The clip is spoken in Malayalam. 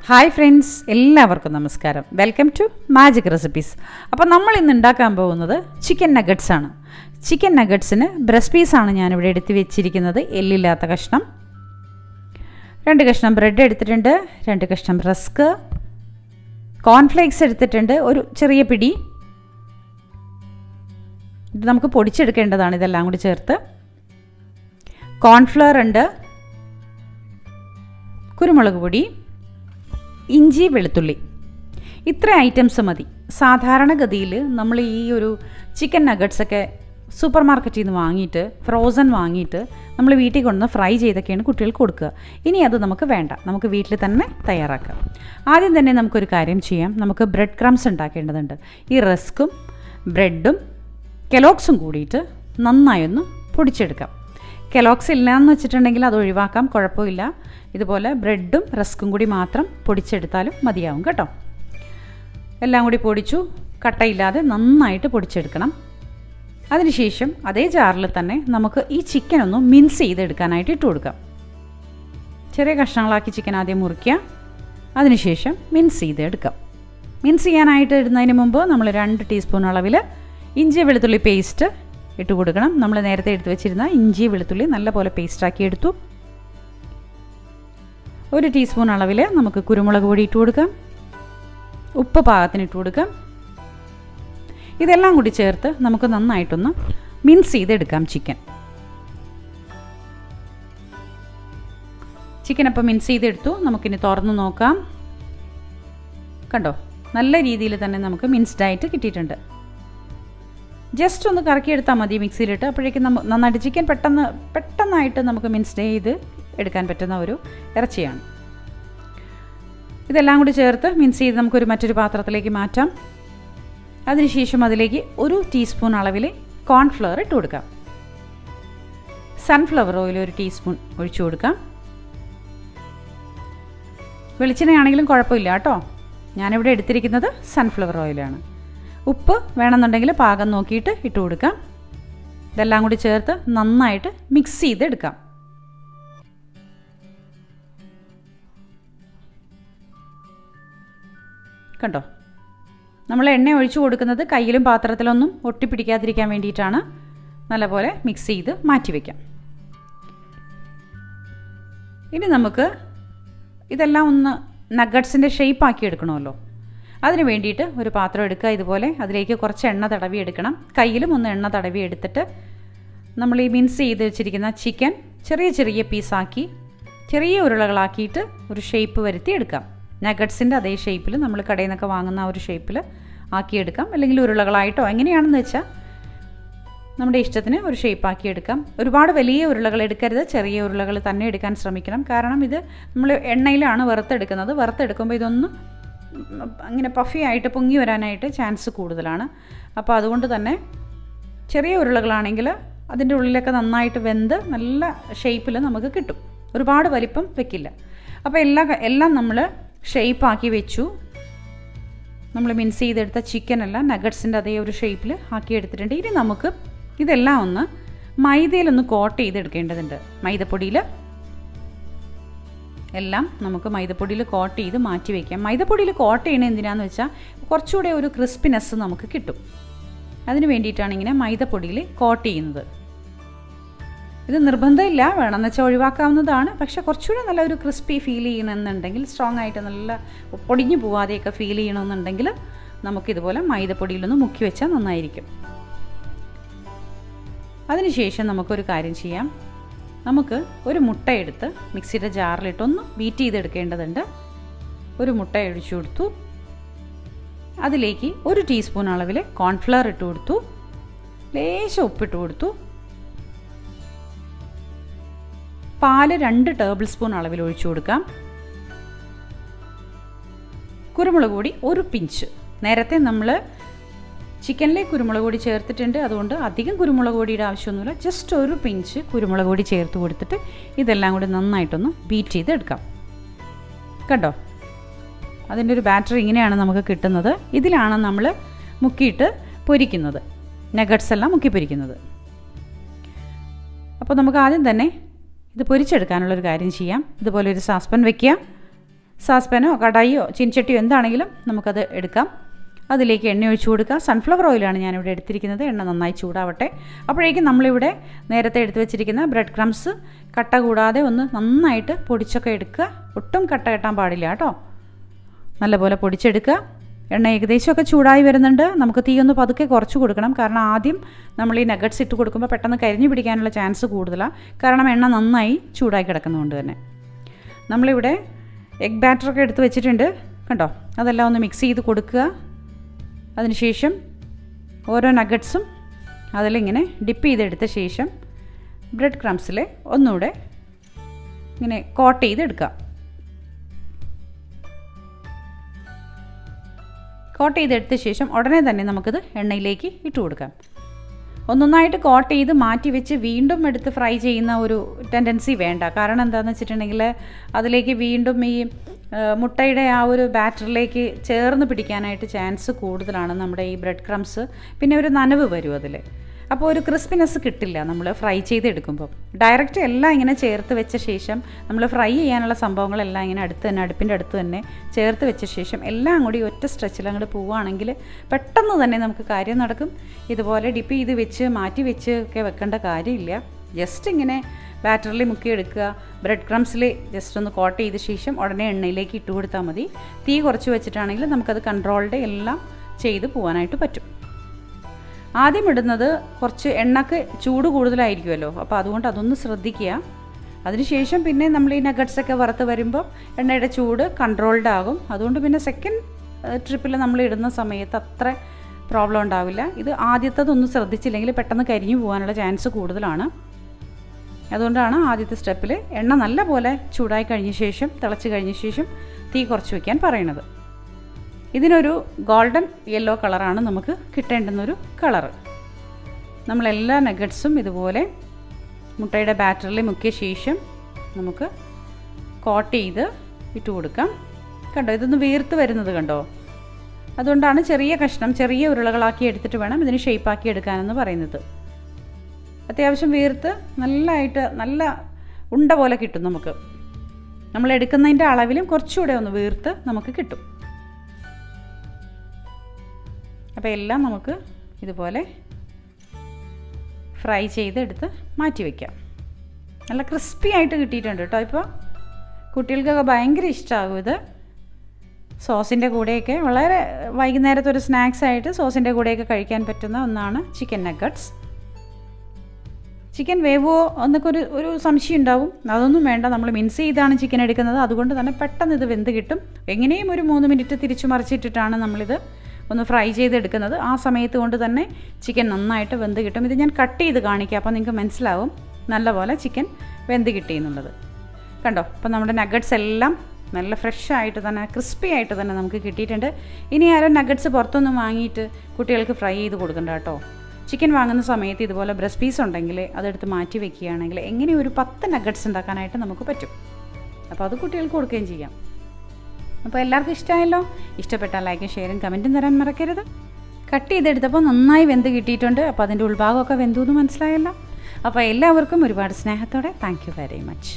ഹായ് ഫ്രണ്ട്സ്, എല്ലാവർക്കും നമസ്കാരം. Welcome to magic recipes. അപ്പോൾ നമ്മൾ ഇന്ന് ഉണ്ടാക്കാൻ പോകുന്നത് ചിക്കൻ നഗറ്റ്സ് ആണ്. ചിക്കൻ നഗറ്റ്സിന് ബ്രസ്റ്റ് പീസാണ് ഞാനിവിടെ എടുത്ത് വെച്ചിരിക്കുന്നത്, എല്ലില്ലാത്ത കഷ്ണം. 2 കഷ്ണം ബ്രെഡ് എടുത്തിട്ടുണ്ട്, 2 കഷ്ണം റസ്ക്, കോൺഫ്ലേക്സ് എടുത്തിട്ടുണ്ട്, ഒരു ചെറിയ പിടി. ഇത് നമുക്ക് പൊടിച്ചെടുക്കേണ്ടതാണ്, ഇതെല്ലാം കൂടി ചേർത്ത്. കോൺഫ്ലവർ ഉണ്ട്, കുരുമുളക് പൊടി, ഇഞ്ചി, വെളുത്തുള്ളി. ഇത്ര ഐറ്റംസ് മതി. സാധാരണഗതിയിൽ നമ്മൾ ഈ ഒരു ചിക്കൻ നഗറ്റ്സൊക്കെ സൂപ്പർ മാർക്കറ്റിൽ നിന്ന് വാങ്ങിയിട്ട് ഫ്രോസൺ വാങ്ങിയിട്ട് നമ്മൾ വീട്ടിൽ കൊണ്ടുവന്ന് ഫ്രൈ ചെയ്തൊക്കെയാണ് കുട്ടികൾക്ക് കൊടുക്കുക. ഇനി അത് നമുക്ക് വേണ്ട, നമുക്ക് വീട്ടിൽ തന്നെ തയ്യാറാക്കാം. ആദ്യം തന്നെ നമുക്കൊരു കാര്യം ചെയ്യാം. നമുക്ക് ബ്രെഡ് ക്രംസ് ഉണ്ടാക്കേണ്ടതുണ്ട്. ഈ റസ്ക്കും ബ്രെഡും കെലോഗ്സും കൂടിയിട്ട് നന്നായി ഒന്ന് പൊടിച്ചെടുക്കാം. കെലോഗ്സ് ഇല്ലയെന്ന് വെച്ചിട്ടുണ്ടെങ്കിൽ അത് ഒഴിവാക്കാം, കുഴപ്പമില്ല. ഇതുപോലെ ബ്രെഡും റസ്ക്കും കൂടി മാത്രം പൊടിച്ചെടുത്താലും മതിയാവും കേട്ടോ. എല്ലാം കൂടി പൊടിച്ചു, കട്ടയില്ലാതെ നന്നായിട്ട് പൊടിച്ചെടുക്കണം. അതിനുശേഷം അതേ ജാറിൽ തന്നെ നമുക്ക് ഈ ചിക്കൻ ഒന്ന് മിൻസ് ചെയ്തെടുക്കാനായിട്ട് ഇട്ട് കൊടുക്കാം. ചെറിയ കഷ്ണങ്ങളാക്കി ചിക്കൻ ആദ്യം മുറിക്കുക, അതിനുശേഷം മിൻസ് ചെയ്തെടുക്കാം. മിൻസ് ചെയ്യാനായിട്ട് ഇടുന്നതിന് മുമ്പ് നമ്മൾ 2 ടീസ്പൂൺ അളവിൽ ഇഞ്ചി വെളുത്തുള്ളി പേസ്റ്റ് ഇട്ട് കൊടുക്കണം. നമ്മൾ നേരത്തെ എടുത്ത് വെച്ചിരുന്ന ഇഞ്ചി വെളുത്തുള്ളി നല്ലപോലെ പേസ്റ്റാക്കി എടുത്തു. 1 ടീസ്പൂൺ അളവിൽ നമുക്ക് കുരുമുളക് പൊടി ഇട്ട് കൊടുക്കാം, ഉപ്പ് പാകത്തിന് ഇട്ട് കൊടുക്കാം. ഇതെല്ലാം കൂടി ചേർത്ത് നമുക്ക് നന്നായിട്ടൊന്ന് മിൻസ് ചെയ്തെടുക്കാം ചിക്കൻ അപ്പം മിൻസ് ചെയ്തെടുത്തു. നമുക്കിനി തുറന്ന് നോക്കാം. കണ്ടോ, നല്ല രീതിയിൽ തന്നെ നമുക്ക് മിൻസ്ഡായിട്ട് കിട്ടിയിട്ടുണ്ട്. ജസ്റ്റ് ഒന്ന് കറക്കിയെടുത്താൽ മതി മിക്സിയിലിട്ട്. അപ്പോഴേക്കും നന്നായിട്ട് ചിക്കൻ പെട്ടെന്നായിട്ട് നമുക്ക് മിൻസ്ഡ് ചെയ്ത് എടുക്കാൻ പറ്റുന്ന ഒരു ഇറച്ചിയാണ്. ഇതെല്ലാം കൂടി ചേർത്ത് മിൻസ് ചെയ്ത് നമുക്കൊരു മറ്റൊരു പാത്രത്തിലേക്ക് മാറ്റാം. അതിനുശേഷം അതിലേക്ക് 1 ടീസ്പൂൺ അളവിൽ കോൺഫ്ലവർ ഇട്ട് കൊടുക്കാം. സൺഫ്ലവർ ഓയിൽ 1 ടീസ്പൂൺ ഒഴിച്ചു കൊടുക്കാം. വെളിച്ചെണ്ണയാണെങ്കിലും കുഴപ്പമില്ല കേട്ടോ. ഞാനിവിടെ എടുത്തിരിക്കുന്നത് സൺഫ്ലവർ ഓയിലാണ്. ഉപ്പ് വേണമെന്നുണ്ടെങ്കിൽ പാകം നോക്കിയിട്ട് ഇട്ട് കൊടുക്കാം. ഇതെല്ലാം കൂടി ചേർത്ത് നന്നായിട്ട് മിക്സ് ചെയ്തെടുക്കാം. കണ്ടോ, നമ്മൾ എണ്ണ ഒഴിച്ചു കൊടുക്കുന്നത് കയ്യിലും പാത്രത്തിലൊന്നും ഒട്ടിപ്പിടിക്കാതിരിക്കാൻ വേണ്ടിയിട്ടാണ്. നല്ലപോലെ മിക്സ് ചെയ്ത് മാറ്റി വയ്ക്കാം. ഇനി നമുക്ക് ഇതെല്ലാം ഒന്ന് നഗറ്റ്സിൻ്റെ ഷേപ്പാക്കി എടുക്കണമല്ലോ. അതിന് വേണ്ടിയിട്ട് ഒരു പാത്രം എടുക്കുക. ഇതുപോലെ അതിലേക്ക് കുറച്ച് എണ്ണ തടവി എടുക്കണം. കയ്യിലും ഒന്ന് എണ്ണ തടവി എടുത്തിട്ട് നമ്മൾ ഈ മിൻസ് ചെയ്ത് വെച്ചിരിക്കുന്ന ചിക്കൻ ചെറിയ ചെറിയ പീസാക്കി ചെറിയ ഉരുളകളാക്കിയിട്ട് ഒരു ഷേപ്പ് വരുത്തി എടുക്കാം. നഗറ്റ്സിൻ്റെ അതേ ഷേപ്പിൽ നമ്മൾ കടയിൽ നിന്നൊക്കെ വാങ്ങുന്ന ആ ഒരു ഷേപ്പിൽ ആക്കിയെടുക്കാം. അല്ലെങ്കിൽ ഉരുളകളായിട്ടോ എങ്ങനെയാണെന്ന് വെച്ചാൽ നമ്മുടെ ഇഷ്ടത്തിന് ഒരു ഷേപ്പാക്കി എടുക്കാം. ഒരുപാട് വലിയ ഉരുളകൾ എടുക്കരുത്, ചെറിയ ഉരുളകൾ തന്നെ എടുക്കാൻ ശ്രമിക്കണം. കാരണം ഇത് നമ്മൾ എണ്ണയിലാണ് വറുത്തെടുക്കുന്നത്. വറുത്തെടുക്കുമ്പോൾ ഇതൊന്ന് അങ്ങനെ പഫി ആയിട്ട് പൊങ്ങി വരാനായിട്ട് ചാൻസ് കൂടുതലാണ്. അപ്പോൾ അതുകൊണ്ട് തന്നെ ചെറിയ ഉരുളകളാണെങ്കിൽ അതിൻ്റെ ഉള്ളിലൊക്കെ നന്നായിട്ട് വെന്ത് നല്ല ഷേപ്പിൽ നമുക്ക് കിട്ടും. ഒരുപാട് വലിപ്പം വെക്കില്ല. അപ്പോൾ എല്ലാം നമ്മൾ ഷേപ്പാക്കി വെച്ചു. നമ്മൾ മിൻസ് ചെയ്തെടുത്ത ചിക്കനെല്ലാം നഗറ്റ്സിൻ്റെ അതേ ഒരു ഷേപ്പിൽ ആക്കി എടുത്തിട്ടുണ്ട്. ഇനി നമുക്ക് ഇതെല്ലാം ഒന്ന് മൈദയിലൊന്ന് കോട്ട് ചെയ്തെടുക്കേണ്ടതുണ്ട്. മൈദപ്പൊടിയിൽ എല്ലാം നമുക്ക് മൈദപ്പൊടിയിൽ കോട്ട് ചെയ്ത് മാറ്റി വയ്ക്കാം. മൈദപ്പൊടിയിൽ കോട്ട് ചെയ്യണത് എന്തിനാണെന്ന് വെച്ചാൽ കുറച്ചുകൂടെ ഒരു ക്രിസ്പിനെസ് നമുക്ക് കിട്ടും. അതിന് വേണ്ടിയിട്ടാണ് ഇങ്ങനെ മൈദപ്പൊടിയിൽ കോട്ട് ചെയ്യുന്നത്. ഇത് നിർബന്ധമില്ല, വേണമെന്ന് വെച്ചാൽ ഒഴിവാക്കാവുന്നതാണ്. പക്ഷേ കുറച്ചുകൂടെ നല്ല ഒരു ക്രിസ്പി ഫീൽ ചെയ്യണമെന്നുണ്ടെങ്കിൽ, സ്ട്രോങ് ആയിട്ട് നല്ല പൊടിഞ്ഞു പോവാതെയൊക്കെ ഫീൽ ചെയ്യണമെന്നുണ്ടെങ്കിൽ നമുക്കിതുപോലെ മൈദപ്പൊടിയിലൊന്ന് മുക്കി വെച്ചാൽ നന്നായിരിക്കും. അതിനുശേഷം നമുക്കൊരു കാര്യം ചെയ്യാം. നമുക്ക് ഒരു മുട്ട എടുത്ത് മിക്സിയുടെ ജാറിലിട്ടൊന്ന് ബീറ്റ് ചെയ്തെടുക്കേണ്ടതുണ്ട്. ഒരു മുട്ട ഒഴിച്ചു കൊടുത്തു. അതിലേക്ക് 1 ടീസ്പൂൺ അളവിൽ കോൺഫ്ലവർ ഇട്ട് കൊടുത്തു. ലേശം ഉപ്പിട്ട് കൊടുത്തു. പാല് 2 ടേബിൾ സ്പൂൺ അളവിൽ ഒഴിച്ചു കൊടുക്കാം. കുരുമുളക് പൊടി 1 പിഞ്ച്. നേരത്തെ നമ്മൾ ചിക്കനിലേക്ക് കുരുമുളക് പൊടി ചേർത്തിട്ടുണ്ട്, അതുകൊണ്ട് അധികം കുരുമുളക് പൊടിയുടെ ആവശ്യമൊന്നുമില്ല. ജസ്റ്റ് 1 പിഞ്ച് കുരുമുളക് പൊടി ചേർത്ത് കൊടുത്തിട്ട് ഇതെല്ലാം കൂടി നന്നായിട്ടൊന്ന് ബീറ്റ് ചെയ്തെടുക്കാം. കണ്ടോ, അതിൻ്റെ ഒരു ബാറ്റർ ഇങ്ങനെയാണ് നമുക്ക് കിട്ടുന്നത്. ഇതിലാണ് നമ്മൾ മുക്കിയിട്ട് പൊരിക്കുന്നത്, നഗറ്റ്സ് എല്ലാം മുക്കി പൊരിക്കുന്നത്. അപ്പോൾ നമുക്ക് ആദ്യം തന്നെ ഇത് പൊരിച്ചെടുക്കാനുള്ളൊരു കാര്യം ചെയ്യാം. ഇതുപോലെ ഒരു സാസ്പൻ വെക്കുക. സാസ്പാനോ കടായിയോ ചീനച്ചട്ടിയോ എന്താണെങ്കിലും നമുക്കത് എടുക്കാം. അതിലേക്ക് എണ്ണ ഒഴിച്ചു കൊടുക്കുക. സൺഫ്ലവർ ഓയിലാണ് ഞാനിവിടെ എടുത്തിരിക്കുന്നത്. എണ്ണ നന്നായി ചൂടാവട്ടെ. അപ്പോഴേക്കും നമ്മളിവിടെ നേരത്തെ എടുത്തു വെച്ചിരിക്കുന്ന ബ്രെഡ് ക്രംസ് കട്ട കൂടാതെ ഒന്ന് നന്നായിട്ട് പൊടിച്ചൊക്കെ എടുക്കുക. ഒട്ടും കട്ട കെട്ടാൻ പാടില്ല കേട്ടോ. നല്ലപോലെ പൊടിച്ചെടുക്കുക. എണ്ണ ഏകദേശമൊക്കെ ചൂടായി വരുന്നുണ്ട്. നമുക്ക് തീ ഒന്ന് പതുക്കെ കുറച്ച് കൊടുക്കണം. കാരണം ആദ്യം നമ്മൾ ഈ നഗറ്റ്സ് ഇട്ട് കൊടുക്കുമ്പോൾ പെട്ടെന്ന് കരിഞ്ഞു പിടിക്കാനുള്ള ചാൻസ് കൂടുതലാണ്. കാരണം എണ്ണ നന്നായി ചൂടായി കിടക്കുന്നതുകൊണ്ട് തന്നെ. നമ്മളിവിടെ എഗ് ബാറ്ററൊക്കെ എടുത്ത് വെച്ചിട്ടുണ്ട് കണ്ടോ. അതെല്ലാം ഒന്ന് മിക്സ് ചെയ്ത് കൊടുക്കുക. അതിനുശേഷം ഓരോ നഗറ്റ്സും അതിലിങ്ങനെ ഡിപ്പ് ചെയ്തെടുത്ത ശേഷം ബ്രെഡ് ക്രംസിൽ ഒന്നുകൂടെ ഇങ്ങനെ കോട്ട് ചെയ്തെടുക്കുക. കോട്ട് ചെയ്തെടുത്ത ശേഷം ഉടനെ തന്നെ നമുക്കിത് എണ്ണയിലേക്ക് ഇട്ട് കൊടുക്കാം. ഒന്നൊന്നായിട്ട് കോട്ട് ചെയ്ത് മാറ്റി വെച്ച് വീണ്ടും എടുത്ത് ഫ്രൈ ചെയ്യുന്ന ഒരു ടെൻഡൻസി വേണ്ട. കാരണം എന്താണെന്ന് വെച്ചിട്ടുണ്ടെങ്കിൽ അതിലേക്ക് വീണ്ടും ഈ മുട്ടയുടെ ആ ഒരു ബാറ്ററിലേക്ക് ചേർന്ന് പിടിക്കാനായിട്ട് ചാൻസ് കൂടുതലാണ് നമ്മുടെ ഈ ബ്രെഡ് ക്രംസ്. പിന്നെ ഒരു നനവ് വരും അതിൽ. അപ്പോൾ ഒരു ക്രിസ്പിനെസ് കിട്ടില്ല നമ്മൾ ഫ്രൈ ചെയ്തെടുക്കുമ്പോൾ. ഡയറക്റ്റ് എല്ലാം ഇങ്ങനെ ചേർത്ത് വെച്ച ശേഷം നമ്മൾ ഫ്രൈ ചെയ്യാനുള്ള സംഭവങ്ങളെല്ലാം ഇങ്ങനെ അടുത്ത് തന്നെ അടുപ്പിൻ്റെ അടുത്ത് തന്നെ ചേർത്ത് വെച്ച ശേഷം എല്ലാം കൂടി ഒറ്റ സ്ട്രെച്ചിൽ അങ്ങോട്ട് പോവുകയാണെങ്കിൽ പെട്ടെന്ന് തന്നെ നമുക്ക് കാര്യം നടക്കും. ഇതുപോലെ ഡിപ്പ് ചെയ്ത് വെച്ച് മാറ്റി വെച്ച് ഒക്കെ വെക്കേണ്ട കാര്യമില്ല. ജസ്റ്റ് ഇങ്ങനെ ബാറ്ററിൽ മുക്കിയെടുക്കുക. ബ്രെഡ് ക്രംസിൽ ജസ്റ്റ് ഒന്ന് കോട്ട് ചെയ്ത ശേഷം ഉടനെ എണ്ണയിലേക്ക് ഇട്ട് കൊടുത്താൽ മതി. തീ കുറച്ച് വെച്ചിട്ടാണെങ്കിൽ നമുക്കത് കൺട്രോൾഡ് എല്ലാം ചെയ്ത് പോകാനായിട്ട് പറ്റും. ആദ്യം ഇടുന്നത് കുറച്ച് എണ്ണക്ക് ചൂട് കൂടുതലായിരിക്കുമല്ലോ. അപ്പോൾ അതുകൊണ്ട് അതൊന്ന് ശ്രദ്ധിക്കുക. അതിനുശേഷം പിന്നെ നമ്മൾ ഈ നഗറ്റ്സൊക്കെ വറുത്ത് വരുമ്പോൾ എണ്ണയുടെ ചൂട് കൺട്രോൾഡ് ആകും. അതുകൊണ്ട് പിന്നെ സെക്കൻഡ് ട്രിപ്പിൽ നമ്മൾ ഇടുന്ന സമയത്ത് അത്ര പ്രോബ്ലം ഉണ്ടാവില്ല. ഇത് ആദ്യത്തതൊന്നും ശ്രദ്ധിച്ചില്ലെങ്കിൽ പെട്ടെന്ന് കരിഞ്ഞു പോകാനുള്ള ചാൻസ് കൂടുതലാണ്. അതുകൊണ്ടാണ് ആദ്യത്തെ സ്റ്റെപ്പിൽ എണ്ണ നല്ലപോലെ ചൂടായി കഴിഞ്ഞ ശേഷം തിളച്ച് കഴിഞ്ഞ ശേഷം തീ കുറച്ച് വയ്ക്കാൻ പറയുന്നത്. ഇതിനൊരു ഗോൾഡൻ യെല്ലോ കളറാണ് നമുക്ക് കിട്ടേണ്ടുന്നൊരു കളറ്. നമ്മളെല്ലാ നഗറ്റ്സും ഇതുപോലെ മുട്ടയുടെ ബാറ്ററിൽ മുക്കിയ ശേഷം നമുക്ക് കോട്ട് ചെയ്ത് ഇട്ട് കൊടുക്കാം. കണ്ടോ, ഇതൊന്ന് വീർത്ത് വരുന്നത് കണ്ടോ. അതുകൊണ്ടാണ് ചെറിയ കഷ്ണം ചെറിയ ഉരുളകളാക്കി എടുത്തിട്ട് വേണം ഇതിന് ഷേപ്പാക്കി എടുക്കാനെന്ന് പറയുന്നത്. അത്യാവശ്യം വീർത്ത് നല്ലതായിട്ട് നല്ല ഉണ്ട പോലെ കിട്ടും നമുക്ക്. നമ്മൾ എടുക്കുന്നതിൻ്റെ അളവിലും കുറച്ചുകൂടെ ഒന്ന് വീർത്ത് നമുക്ക് കിട്ടും. അപ്പോൾ എല്ലാം നമുക്ക് ഇതുപോലെ ഫ്രൈ ചെയ്തെടുത്ത് മാറ്റി വയ്ക്കാം. നല്ല ക്രിസ്പി ആയിട്ട് കിട്ടിയിട്ടുണ്ട് കേട്ടോ. ഇപ്പോൾ കുട്ടികൾക്കൊക്കെ ഭയങ്കര ഇഷ്ടമാകും ഇത്. സോസിൻ്റെ കൂടെയൊക്കെ വളരെ വൈകുന്നേരത്തെ ഒരു സ്നാക്സ് ആയിട്ട് സോസിൻ്റെ കൂടെയൊക്കെ കഴിക്കാൻ പറ്റുന്ന ഒന്നാണ് ചിക്കൻ നഗറ്റ്സ്. ചിക്കൻ വേവോ എന്നൊക്കെ ഒരു സംശയം ഉണ്ടാവും. അതൊന്നും വേണ്ട. നമ്മൾ മിൻസ് ചെയ്താണ് ചിക്കൻ എടുക്കുന്നത്. അതുകൊണ്ട് തന്നെ പെട്ടെന്ന് ഇത് വെന്ത് കിട്ടും. എങ്ങനെയും ഒരു 3 മിനിറ്റ് തിരിച്ചു മറിച്ചിട്ടിട്ടാണ് നമ്മളിത് ഒന്ന് ഫ്രൈ ചെയ്തെടുക്കുന്നത്. ആ സമയത്ത് കൊണ്ട് തന്നെ ചിക്കൻ നന്നായിട്ട് വെന്ത് കിട്ടും. ഇത് ഞാൻ കട്ട് ചെയ്ത് കാണിക്കാം. അപ്പോൾ നിങ്ങൾക്ക് മനസ്സിലാവും നല്ലപോലെ ചിക്കൻ വെന്ത് കിട്ടിയെന്നുള്ളത്. കണ്ടോ, അപ്പോൾ നമ്മുടെ നഗറ്റ്സ് എല്ലാം നല്ല ഫ്രഷ് ആയിട്ട് തന്നെ ക്രിസ്പി ആയിട്ട് തന്നെ നമുക്ക് കിട്ടിയിട്ടുണ്ട്. ഇനി ആരും നഗറ്റ്സ് പുറത്തൊന്നും വാങ്ങിയിട്ട് കുട്ടികൾക്ക് ഫ്രൈ ചെയ്ത് കൊടുക്കണ്ട കേട്ടോ. ചിക്കൻ വാങ്ങുന്ന സമയത്ത് ഇതുപോലെ ബ്രസ്റ്റ് പീസ് ഉണ്ടെങ്കിൽ അതെടുത്ത് മാറ്റി വെക്കുകയാണെങ്കിൽ എങ്ങനെ ഒരു 10 നഗറ്റ്സ് ഉണ്ടാക്കാനായിട്ട് നമുക്ക് പറ്റും. അപ്പോൾ അത് കുട്ടികൾക്ക് കൊടുക്കുകയും ചെയ്യാം. അപ്പോൾ എല്ലാവർക്കും ഇഷ്ടമായല്ലോ. ഇഷ്ടപ്പെട്ടാൽ ലൈക്കും ഷെയറും കമൻറ്റും തരാൻ മറക്കരുത്. കട്ട് ചെയ്തെടുത്തപ്പോൾ നന്നായി വെന്ത് കിട്ടിയിട്ടുണ്ട്. അപ്പോൾ അതിൻ്റെ ഉൾഭാഗമൊക്കെ വെന്തു എന്ന് മനസ്സിലായല്ലോ. അപ്പോൾ എല്ലാവർക്കും ഒരുപാട് സ്നേഹത്തോടെ താങ്ക് യു വെരി മച്ച്.